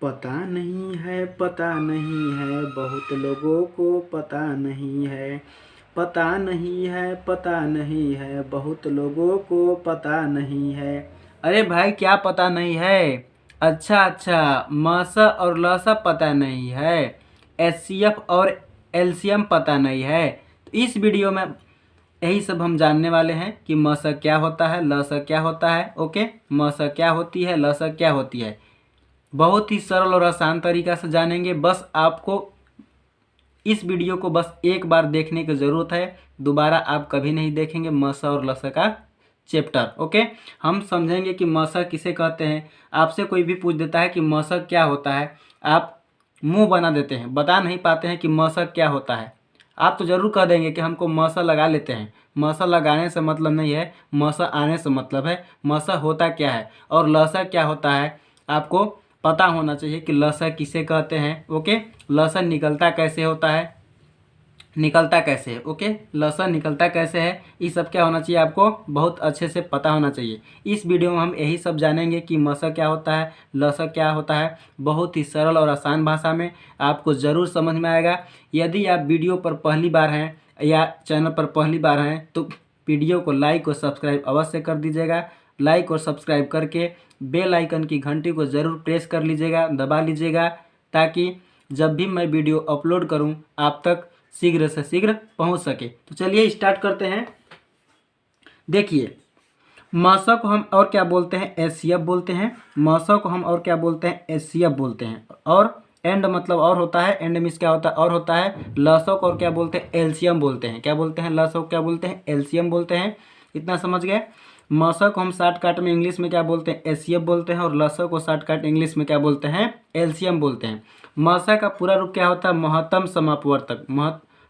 पता नहीं है, पता नहीं है, बहुत लोगों को पता नहीं है। पता नहीं है, पता नहीं है, बहुत लोगों को पता नहीं है। अरे भाई, क्या पता नहीं है? अच्छा अच्छा, मसा और लसा पता नहीं है, एचसीएफ और एलसीएम पता नहीं है। तो इस वीडियो में यही सब हम जानने वाले हैं कि मसा क्या होता है, लसा क्या होता है। ओके, मसा क्या होती है, लसा क्या होती है। बहुत ही सरल और आसान तरीका से जानेंगे। बस आपको इस वीडियो को बस एक बार देखने की ज़रूरत है, दोबारा आप कभी नहीं देखेंगे मसा और लसा का चैप्टर। ओके, हम समझेंगे कि मसा किसे कहते हैं। आपसे कोई भी पूछ देता है कि मसा क्या होता है, आप मुंह बना देते हैं, बता नहीं पाते हैं कि मसा क्या होता है। आप तो ज़रूर कह देंगे कि हमको मसा लगा लेते हैं। मसा लगाने से मतलब नहीं है, मसा आने से मतलब है। मसा होता क्या है और लसा क्या होता है, आपको पता होना चाहिए कि लसा किसे कहते हैं। ओके, लसा निकलता कैसे होता है, निकलता कैसे है। ओके, लसा निकलता कैसे है, ये सब क्या होना चाहिए, आपको बहुत अच्छे से पता होना चाहिए। इस वीडियो में हम यही सब जानेंगे कि मसा क्या होता है, लसा क्या होता है। बहुत ही सरल और आसान भाषा में आपको ज़रूर समझ में आएगा। यदि आप वीडियो पर पहली बार हैं या चैनल पर पहली बार हैं तो वीडियो को लाइक और सब्सक्राइब अवश्य कर दीजिएगा। लाइक और सब्सक्राइब करके बेल आइकन की घंटी को ज़रूर प्रेस कर लीजिएगा, दबा लीजिएगा, ताकि जब भी मैं वीडियो अपलोड करूं आप तक शीघ्र से शीघ्र पहुंच सके। तो चलिए स्टार्ट करते हैं। देखिए, मसा को हम और क्या बोलते हैं, एचसीएफ बोलते हैं। मसा को हम और क्या बोलते हैं, एचसीएफ बोलते हैं। और एंड मतलब और होता है, एंड मीन्स क्या होता है, और होता है। लसा को और क्या बोलते हैं, एलसीएम बोलते हैं। क्या बोलते हैं, लसा को क्या बोलते हैं, एलसीएम बोलते हैं। इतना समझ गए। मसा को हम शॉर्टकट में इंग्लिश में क्या बोलते हैं, एचसीएफ बोलते हैं। और लसा को शॉर्टकट इंग्लिश में क्या बोलते हैं, एलसीएम बोलते हैं। मसा का पूरा रूप क्या होता है, महत्तम समापवर्तक।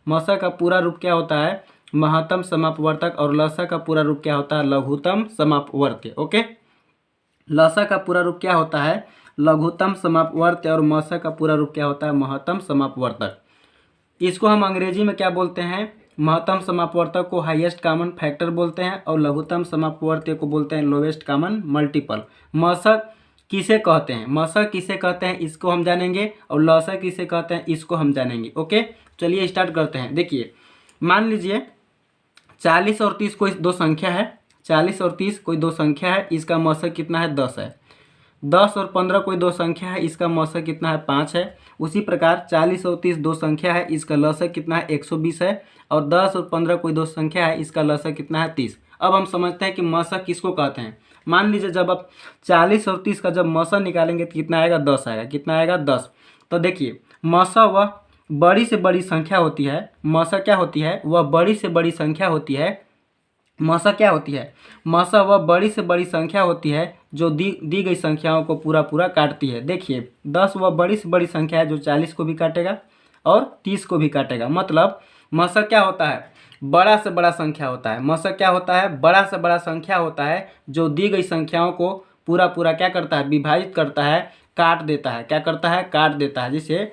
मसा का पूरा रूप क्या होता है, महत्तम समापवर्तक। और लसा का पूरा रूप क्या होता है, लघुत्तम समापवर्त्य। ओके, लसा का पूरा रूप क्या होता है, लघुत्तम समापवर्त्य। और मसा का पूरा रूप क्या होता है, महत्तम समापवर्तक। इसको हम अंग्रेजी में क्या बोलते हैं, महत्तम समापवर्तक को हाईएस्ट कॉमन फैक्टर बोलते हैं और लघुत्तम समापवर्त्य को बोलते हैं लोवेस्ट कॉमन मल्टीपल। मसा किसे कहते हैं, मसा किसे कहते हैं इसको हम जानेंगे, और लसा किसे कहते हैं इसको हम जानेंगे। ओके, चलिए स्टार्ट करते हैं। देखिए, मान लीजिए 40 और 30 कोई दो संख्या है। 40 और 30 कोई दो संख्या है, इसका मसा कितना है, 10 है। 10 और 15 कोई दो संख्या है, इसका मसा कितना है, 5 है। उसी प्रकार 40 और 30 दो संख्या है, इसका लसा कितना है, 120 है। और 10 और 15 कोई दो संख्या है, इसका लसा कितना है, 30। अब हम समझते हैं कि मसा किसको कहते हैं। मान लीजिए जब आप 40 और 30 का जब मसा निकालेंगे तो कितना आएगा, 10 आएगा। कितना आएगा, 10। तो देखिए, मसा वह बड़ी से बड़ी संख्या होती है। मसा क्या होती है, वह बड़ी से बड़ी संख्या होती है। मसा क्या होती है, मसा वह बड़ी से बड़ी संख्या होती है जो दी गई संख्याओं को पूरा पूरा काटती है। देखिए, 10 वह बड़ी से बड़ी संख्या है जो 40 को भी काटेगा और 30 को भी काटेगा। मतलब मसा क्या होता है, बड़ा से बड़ा संख्या होता है। मसा क्या होता है, बड़ा से बड़ा संख्या होता है जो दी गई संख्याओं को पूरा पूरा क्या करता है, विभाजित करता है, काट देता है। क्या करता है, काट देता है। जिसे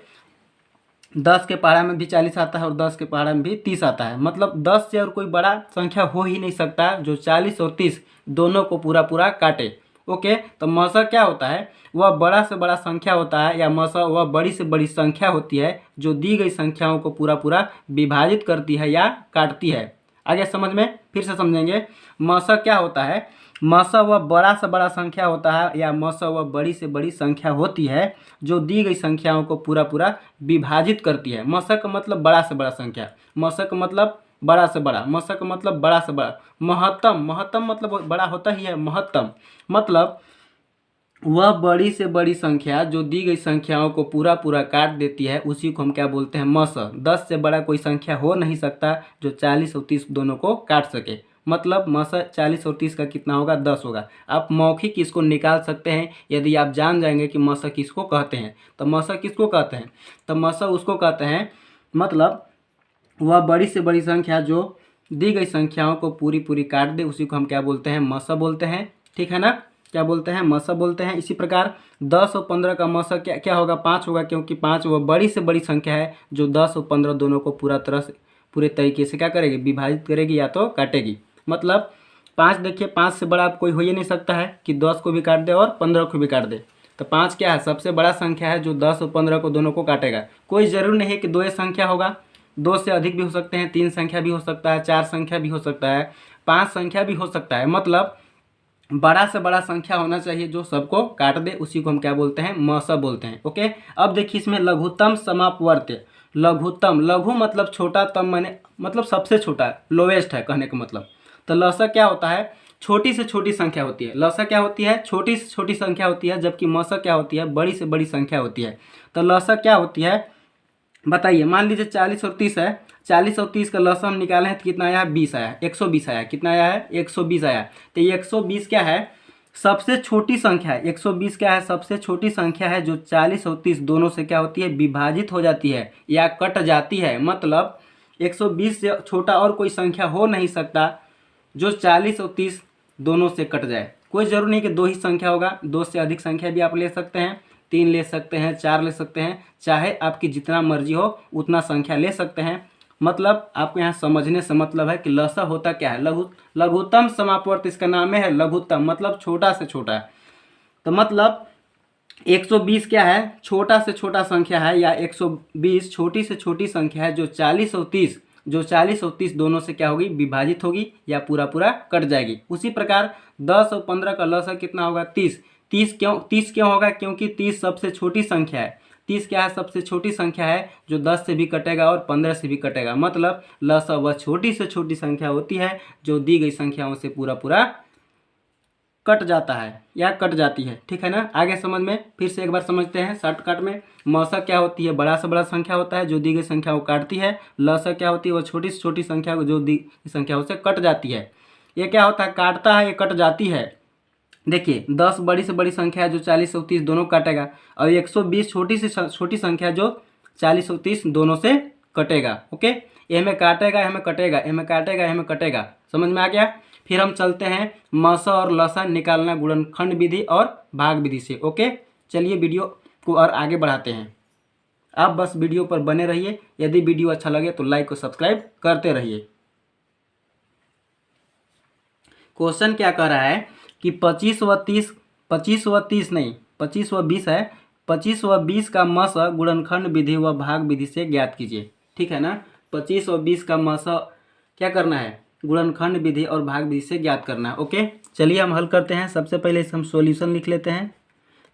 10 के पहाड़ा में भी 40 आता है और 10 के पहाड़ा में भी 30 आता है। मतलब 10 से और कोई बड़ा संख्या हो ही नहीं सकता जो 40 और 30 दोनों को पूरा पूरा काटे। ओके, तो मसा क्या होता है, वह बड़ा से बड़ा संख्या होता है, या मसा वह बड़ी से बड़ी संख्या होती है जो दी गई संख्याओं को पूरा पूरा विभाजित करती है या काटती है। आगे समझ में फिर से समझेंगे। मसा क्या होता है, मसा वह बड़ा से बड़ा संख्या होता है, या मसा वह बड़ी से बड़ी संख्या होती है जो दी गई संख्याओं को पूरा पूरा विभाजित करती है। मसा का मतलब बड़ा से बड़ा संख्या, मसा का मतलब बड़ा से बड़ा, मसा का मतलब बड़ा से बड़ा। महत्तम, महत्तम मतलब बड़ा होता ही है। महत्तम मतलब वह बड़ी से बड़ी संख्या जो दी गई संख्याओं को पूरा पूरा काट देती है, उसी को हम क्या बोलते हैं, मसा। 10 से बड़ा कोई संख्या हो नहीं सकता जो 40 और 30 दोनों को काट सके। मतलब मसा 40 और 30 का कितना होगा, 10 होगा। आप मौखिक इसको निकाल सकते हैं यदि आप जान जाएंगे कि मसा किसको कहते हैं। तो मसा किसको कहते हैं, तो मसा उसको कहते हैं, मतलब वह बड़ी से बड़ी संख्या जो दी गई संख्याओं को पूरी पूरी काट दे, उसी को हम क्या बोलते हैं, मसा बोलते हैं। ठीक है ना, क्या बोलते हैं, मसा बोलते हैं। इसी प्रकार 10 और 15 का मसा क्या क्या होगा, 5 होगा, क्योंकि 5 वह बड़ी से बड़ी संख्या है जो 10 और 15 दोनों को पूरा तरह से पूरे तरीके से क्या करेगी, विभाजित करेगी या तो काटेगी। मतलब 5, देखिए 5 से बड़ा कोई हो ही नहीं सकता है कि 10 को भी काट दे और 15 को भी काट दे। तो 5 क्या है, सबसे बड़ा संख्या है जो 10 और 15 को दोनों को काटेगा। कोई ज़रूरी नहीं है कि 2 संख्या होगा, 2 से अधिक भी हो सकते हैं, 3 संख्या भी हो सकता है, 4 संख्या भी हो सकता है, 5 संख्या भी हो सकता है। मतलब बड़ा से बड़ा संख्या होना चाहिए जो सबको काट दे, उसी को हम क्या बोलते हैं, मसा बोलते हैं। ओके, अब देखिए इसमें लघुत्तम समापवर्त्य। लघुत्तम, लघु मतलब छोटा, तम माने मतलब सबसे छोटा, लोवेस्ट है कहने का मतलब। तो लसा क्या होता है, छोटी से छोटी संख्या होती है। लसा क्या होती है, छोटी से छोटी संख्या होती है, जबकि मसा क्या होती है, बड़ी से बड़ी संख्या होती है। तो लसा क्या होती है बताइए। मान लीजिए 40 और 30 है, 40 और 30 का लसा हम निकाले हैं तो कितना आया है, 20 आया, 120 आया। कितना आया है, 120 आया। तो ये 120 क्या है, सबसे छोटी संख्या है। 120 क्या है, सबसे छोटी संख्या है जो 40 और 30 दोनों से क्या होती है, विभाजित हो जाती है या कट जाती है। मतलब 120 से छोटा और कोई संख्या हो नहीं सकता जो 40 और 30 दोनों से कट जाए। कोई ज़रूरी नहीं कि 2 ही संख्या होगा, 2 से अधिक संख्या भी आप ले सकते हैं, 3 ले सकते हैं, 4 ले सकते हैं, चाहे आपकी जितना मर्जी हो उतना संख्या ले सकते हैं। मतलब आपको यहाँ समझने से मतलब है कि लसा होता क्या है, लघुत्तम समापवर्त, इसका नाम है लघुत्तम, मतलब छोटा से छोटा। तो मतलब 120 क्या है, छोटा से छोटा संख्या है, या 120 छोटी से छोटी संख्या है जो 40 और 30 दोनों से क्या होगी, विभाजित होगी या पूरा पूरा कट जाएगी। उसी प्रकार 10 और 15 का लसा कितना होगा, 30। 30 क्यों होगा, क्योंकि 30 सबसे छोटी संख्या है। 30 क्या है, सबसे छोटी संख्या है जो 10 से भी कटेगा और 15 से भी कटेगा। मतलब लसा वह छोटी से छोटी संख्या होती है जो दी गई संख्याओं से पूरा पूरा कट जाता है या कट जाती है। ठीक है ना, आगे समझ में फिर से एक बार समझते हैं शॉर्टकट में। मौसा क्या होती है, बड़ा से बड़ा संख्या होता है जो दी गई संख्या को काटती है। लसा क्या होती है, वो छोटी से छोटी संख्या को जो दी गई संख्याओं से कट जाती है। ये क्या होता है, काटता है, ये कट जाती है। देखिए 10 बड़ी से बड़ी संख्या है जो 40 और 30 दोनों काटेगा, और 120 छोटी से छोटी संख्या जो 40 और 30 दोनों से कटेगा। ओके, ये में काटेगा, ये में कटेगा, ये में काटेगा, ये में कटेगा। समझ में आ गया। फिर हम चलते हैं मसा और लसा निकालना गुणनखंड विधि और भाग विधि से। ओके, चलिए वीडियो को और आगे बढ़ाते हैं। आप बस वीडियो पर बने रहिए। यदि वीडियो अच्छा लगे तो लाइक और सब्सक्राइब करते रहिए। क्वेश्चन क्या कह रहा है कि 25 व 30 नहीं, 25 व 20 है, 25 व 20 का मसा गुणनखंड विधि व भाग विधि से ज्ञात कीजिए। ठीक है ना, 25 व 20 का मसा क्या करना है, गुणनखंड विधि और भाग विधि से ज्ञात करना है। ओके, चलिए हम हल करते हैं। सबसे पहले हम सॉल्यूशन लिख लेते हैं,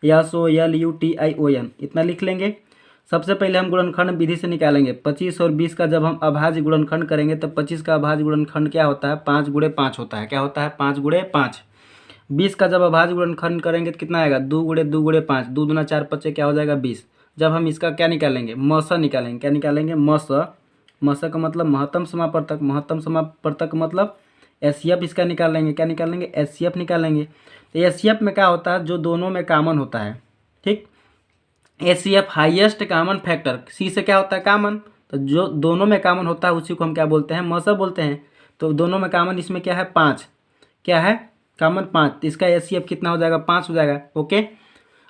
SOLUTION इतना लिख लेंगे। सबसे पहले हम गुणनखंड विधि से निकालेंगे 25 और 20 का जब हम अभाज्य गुणनखंड करेंगे तो 25 का अभाज्य गुणनखंड क्या होता है, 5 गुणे 5 होता है। क्या होता है, 5 गुणे 5। 20 का जब अभाज्य गुणनखंड करेंगे तो कितना आएगा, 2 गुणे 2 गुणे 5, 2 दूना 4 पच्चे क्या हो जाएगा 20। जब हम इसका क्या निकालेंगे, मसा निकालेंगे। क्या निकालेंगे, मसा। मसा का मतलब महत्तम समापवर्तक, महत्तम समापवर्तक मतलब एचसीएफ इसका निकालेंगे। क्या निकालेंगे, एचसीएफ निकालेंगे। तो एचसीएफ में क्या होता है, जो दोनों में कॉमन होता है। ठीक, एचसीएफ हाईएस्ट कॉमन फैक्टर, सी से क्या होता है, कॉमन। तो जो दोनों में कॉमन होता है उसी को हम क्या बोलते हैं, मसा बोलते हैं। तो दोनों में कॉमन इसमें क्या है, 5। क्या है, कॉमन 5। तो इसका एचसीएफ कितना हो जाएगा, 5 हो जाएगा। ओके,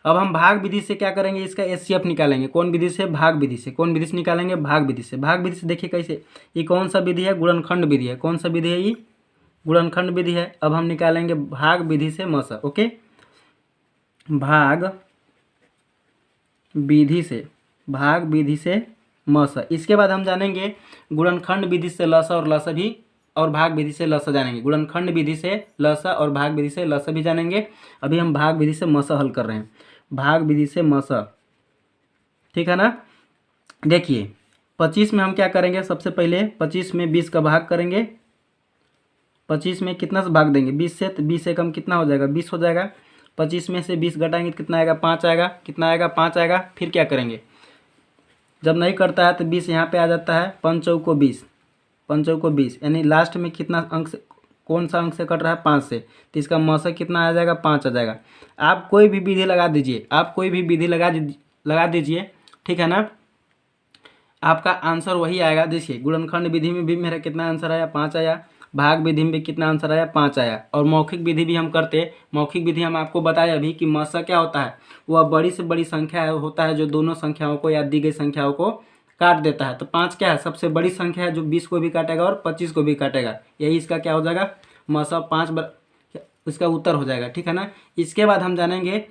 अब हम भाग विधि से क्या करेंगे, इसका एचसीएफ निकालेंगे। कौन विधि से, भाग विधि से। कौन विधि से निकालेंगे, भाग विधि से। भाग विधि से देखिए कैसे, ये कौन सा विधि है, गुणनखंड विधि है। कौन सा विधि है, ये गुणनखंड विधि है। अब हम निकालेंगे भाग विधि से मसा। ओके, भाग विधि से, भाग विधि से मसा। इसके बाद हम जानेंगे गुणनखंड विधि से लसा और लसा भी, और भाग विधि से लसा जानेंगे। गुणनखंड विधि से लसा और भाग विधि से लसा भी जानेंगे। अभी हम भाग विधि से मसा हल कर रहे हैं, भाग विधि से मसा। ठीक है ना, देखिए 25 में हम क्या करेंगे, सबसे पहले 25 में 20 का भाग करेंगे। 25 में कितना से भाग देंगे, 20 से। तो 20 से कम कितना हो जाएगा, 20 हो जाएगा। 25 में से 20 घटाएंगे तो कितना आएगा, 5 आएगा। कितना आएगा, 5 आएगा। फिर क्या करेंगे, जब नहीं करता है तो 20 यहाँ पे आ जाता है, 5 चौको 20, 5 चौको 20, यानी लास्ट में कितना अंक से, कौन सा अंक से कट रहा है, 5 से। तो इसका मसा कितना आ जाएगा, 5 आ जाएगा। आप कोई भी विधि लगा दीजिए, आप कोई भी विधि लगा दीजिए। ठीक है ना, आपका आंसर वही आएगा। देखिए गुणनखंड विधि में भी मेरा कितना आंसर आया, 5 आया। भाग विधि में भी कितना आंसर आया, 5 आया। और मौखिक विधि भी हम करते, मौखिक विधि हम आपको बताया अभी कि मसा क्या होता है, वह बड़ी से बड़ी संख्या होता है जो दोनों संख्याओं को या दी गई संख्याओं को काट देता है। तो 5 क्या है, सबसे बड़ी संख्या है जो 20 को भी काटेगा और 25 को भी काटेगा। यही इसका क्या हो जाएगा, मसा 5 इसका उत्तर हो जाएगा। ठीक है ना, इसके बाद हम जानेंगे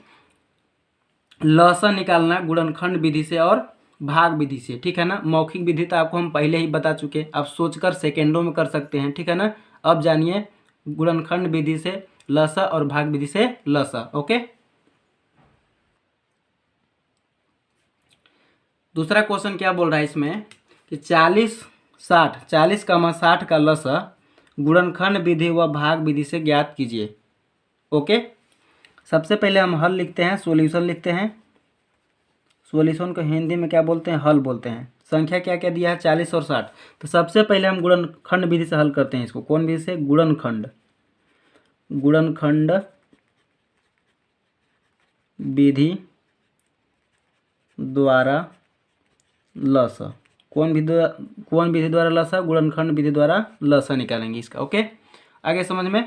लसा निकालना है गुणनखंड विधि से और भाग विधि से, ठीक है ना। मौखिक विधि तो आपको हम पहले ही बता चुके, आप सोचकर सेकेंडों में कर सकते हैं, ठीक है ना। अब जानिए गुणनखंड विधि से लसा और भाग विधि से लसा। ओके, दूसरा क्वेश्चन क्या बोल रहा है इसमें कि 40 का लसा गुणनखंड विधि व भाग विधि से ज्ञात कीजिए। ओके, सबसे पहले हम हल लिखते हैं, सॉल्यूशन लिखते हैं। सॉल्यूशन को हिंदी में क्या बोलते हैं, हल बोलते हैं। संख्या क्या क्या दिया है, 40 और 60। तो सबसे पहले हम गुणनखंड विधि से हल करते हैं इसको। कौन विधि से, गुणनखंड विधि द्वारा लसा। कौन विधि द्वारा लसा, गुणनखंड विधि द्वारा लसा निकालेंगे इसका। ओके, आगे समझ में।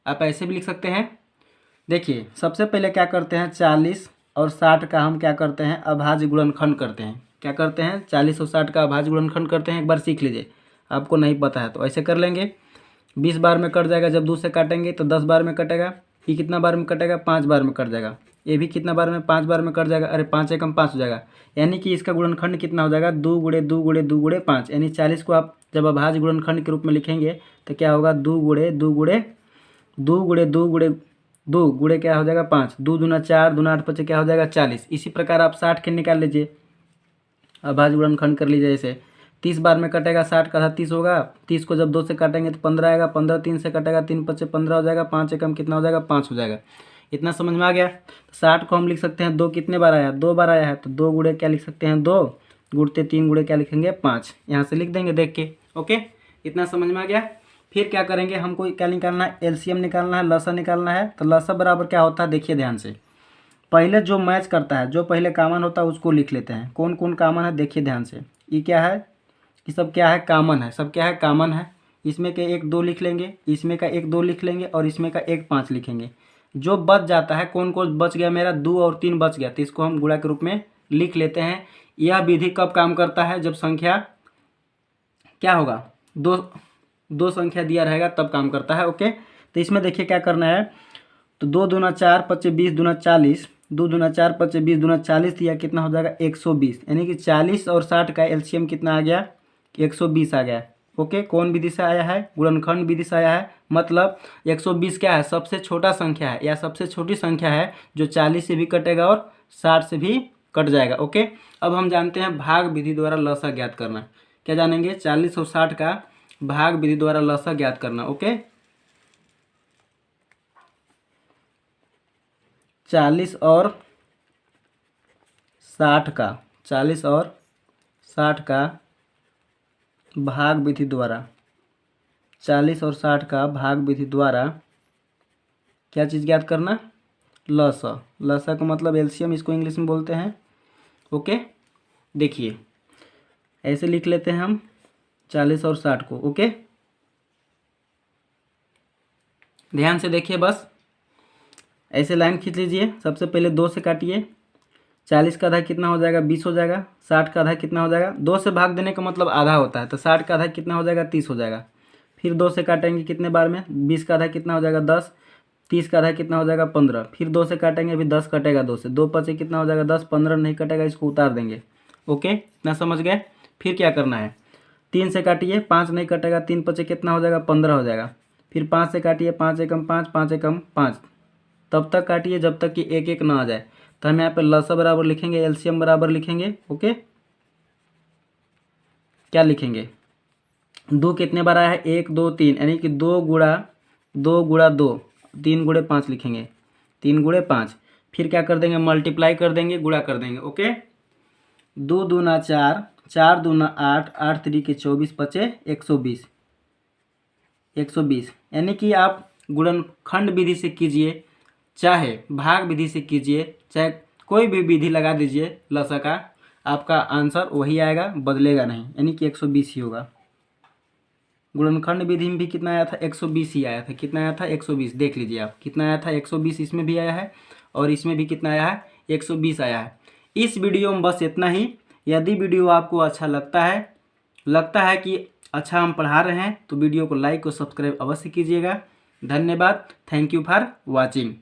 आप ऐसे भी लिख सकते हैं। देखिए सबसे पहले क्या करते हैं, 40 और 60 का हम क्या करते हैं, अभाज्य गुणनखंड करते हैं। क्या करते हैं, 40 और 60 का अभाज्य गुणनखंड करते हैं। एक बार सीख लीजिए, आपको नहीं पता है तो ऐसे कर लेंगे। 20 बार में कट जाएगा, जब 2 से काटेंगे तो 10 बार में कटेगा। ये कितना बार में कटेगा, 5 बार में कट जाएगा। ये भी कितना बार में, 5 बार में कट जाएगा। अरे 5 एकम 5 हो जाएगा, यानी कि इसका गुणनखंड कितना हो जाएगा, 2 गुणे 2 गुणे 2 गुणे 5। यानी 40 को आप जब अभाज्य गुणनखंड के रूप में लिखेंगे तो क्या होगा, 2 गुणे 2 गुणे 2 गुणे 2 गुणे 2 गुणे क्या हो जाएगा 5, 2 दूना 4, दूना 8 5 क्या हो जाएगा 40। इसी प्रकार आप 60 के निकाल लीजिए, अभाज्य गुणनखंड कर लीजिए। जैसे 30 बार में कटेगा, 60 का आधा 30 होगा। 30 को जब 2 से काटेंगे तो 15 आएगा। 15 3 से कटेगा, 3 5 15 हो जाएगा। 5 एकम कितना हो जाएगा, 5 हो जाएगा। इतना समझ में आ गया। 60 को हम लिख सकते हैं, 2 कितने बार आया, 2 बार आया है तो 2 गुणे क्या लिख सकते हैं, 2 गुणते 3 गुणे क्या लिखेंगे, 5। यहाँ से लिख देंगे देख के। ओके, इतना समझ में आ गया। फिर क्या करेंगे, हमको क्या निकालना है, एलसीएम निकालना है, लसा निकालना है। तो लसा बराबर क्या होता है, देखिए ध्यान से। पहले जो मैच करता है, जो पहले कॉमन होता है उसको लिख लेते हैं। कौन कौन कॉमन है, देखिए ध्यान से। ये क्या है, ये सब क्या है, कॉमन है। सब क्या है, कॉमन है। इसमें के 1 2 लिख लेंगे, इसमें का 1 2 लिख लेंगे और इसमें का 1 5 लिखेंगे। जो बच जाता है, कौन कौन बच गया मेरा, 2 और 3 बच गया, तो इसको हम गुणा के रूप में लिख लेते हैं। यह विधि कब काम करता है, जब संख्या क्या होगा, दो संख्या दिया रहेगा तब काम करता है। ओके, तो इसमें देखिए क्या करना है, तो 2 दूना 4 5 20 दूना 40, 2 दूना 4 5 20 दूना 40 दिया, कितना हो जाएगा 120। यानी कि 40 और 60 का एलसीएम कितना आ गया, 120 आ गया। ओके, कौन विधि से आया है, गुणनखंड विधि से आया है। मतलब 120 क्या है, सबसे छोटा संख्या है या सबसे छोटी संख्या है जो 40 से भी कटेगा और 60 से भी कट जाएगा। ओके, अब हम जानते हैं भाग विधि द्वारा लसा ज्ञात करना। क्या जानेंगे, 40 और 60 का भाग विधि द्वारा लसा ज्ञात करना। ओके, 40 और 60 का भाग विधि द्वारा, 40 और 60 का भाग विधि द्वारा क्या चीज़ ज्ञात करना, लसा। लसा का मतलब एलसीएम इसको इंग्लिश में बोलते हैं। ओके, देखिए ऐसे लिख लेते हैं हम 40 और 60 को। ओके, ध्यान से देखिए, बस ऐसे लाइन खींच लीजिए। सबसे पहले 2 से काटिए, 40 का आधा कितना हो जाएगा, 20 हो जाएगा। 60 का आधा कितना हो जाएगा, 2 से भाग देने का मतलब आधा होता है, तो 60 का आधा कितना हो जाएगा, 30 हो जाएगा। फिर 2 से काटेंगे कितने बार में, 20 का आधा कितना हो जाएगा, 10। 30 का आधा कितना हो जाएगा, 15। फिर 2 से काटेंगे, अभी 10 कटेगा 2 से, 2 5 कितना हो जाएगा 10, 15 नहीं कटेगा, इसको उतार देंगे। ओके, इतना समझ गए। फिर क्या करना है, 3 से काटिए, 5 नहीं कटेगा, 3 5 कितना हो जाएगा, 15 हो जाएगा। फिर 5 से काटिए, 5 एकम 5, 5 एकम 5, तब तक काटिए जब तक कि 1 1 ना आ जाए। तो हम यहाँ पे लसा बराबर लिखेंगे, एलसीएम बराबर लिखेंगे। ओके, क्या लिखेंगे, 2 कितने बार आया है, 1 2 3, यानी कि 2 गुणा 2, 3 गुणे 5 लिखेंगे, 3 गुणे 5। फिर क्या कर देंगे, मल्टीप्लाई कर देंगे, गुणा कर देंगे। ओके, 2 दूना 4, 4 दूना 8, 8 3 के 24 पचे 120, 120। यानी कि आप गुणनखंड विधि से कीजिए, चाहे भाग विधि से कीजिए, चाहे कोई भी विधि लगा दीजिए लसा का, आपका आंसर वही आएगा, बदलेगा नहीं, यानी कि 120 ही होगा। गुणनखंड विधि में भी कितना आया था, 120 ही आया था। कितना आया था, 120। देख लीजिए आप, कितना आया था, 120 इसमें भी आया है और इसमें भी कितना आया है, 120 आया है। इस वीडियो में बस इतना ही। यदि वीडियो आपको अच्छा लगता है कि अच्छा हम पढ़ा रहे हैं, तो वीडियो को लाइक और सब्सक्राइब अवश्य कीजिएगा। धन्यवाद, थैंक यू फॉर वॉचिंग।